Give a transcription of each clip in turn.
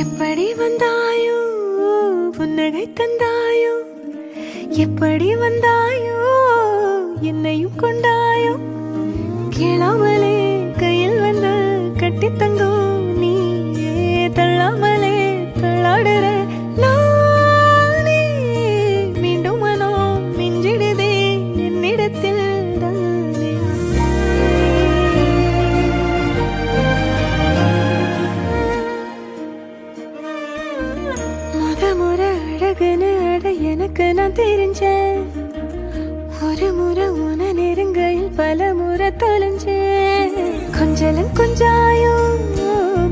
எப்படி வந்தாயோ புன்னகை தந்தாயோ, எப்படி வந்தாயோ என்னையும் கொண்டாயோ, கேளாமலே கையில் வந்து கட்டி தங்கோ நீ தள்ளாமலே தள்ளாடுற நானே, மீண்டும் மனோ மிஞ்சிடுதே என்னிடத்தில் தானே. முறை அழகுன்னு அட எனக்கு நான் தெரிஞ்சேன், ஒரு முறை உன நெருங்கையில் பல முறை தொலைஞ்சேன். கொஞ்சலும் கொஞ்சாயோ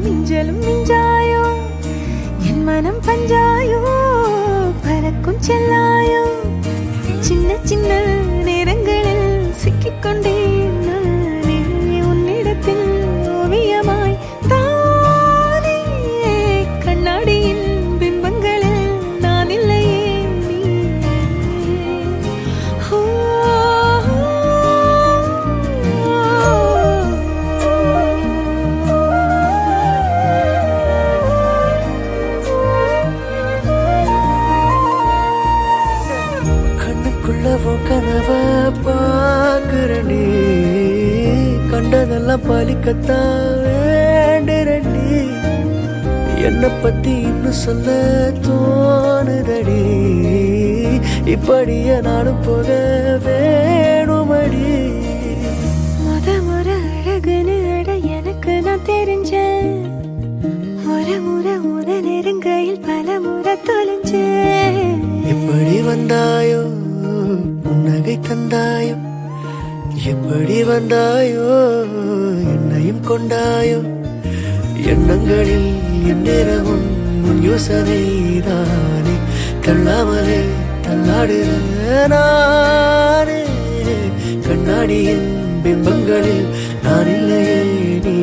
மிஞ்சலும் மிஞ்சாயோ, என் மனம் பஞ்சாயோ பறக்கும் செல்லாயோ, சின்ன சின்ன நேரங்களில் சிக்கிக்கொண்டேன் நானே உன்னிடத்தில் ஓவியமாய் தானே. கண்ணாடியின் பிம்பங்களில் நான் இல்லையே நீ. கண்ணுக்குள்ளவோ கனவ பாக்குறண்டி, கண்டதெல்லாம் பலிக்கத்தான் வேண்டுறண்டி, என்னை பத்தி இன்னும் சொல்ல தோணுதடி, இப்படியே நானும் போக வேணுமடி. முறை அழகுன்னு அட எனக்கு நான் தெரிஞ்சேன், ஒரு முறை உன நெருங்கையில் பல முறை தொலைஞ்சேன். எப்படி வந்தாயோ புன்னகை தந்தாயோ, எப்படி வந்தாயோ என்னையும் கொண்டாயோ, எண்ணங்களில் எந்நேரமும் உன் யோசனைதானே, தள்ளாமலே தள்ளாடுற நானே, கண்ணாடியின் பிம்பங்களில் நான் இல்லையே நீ.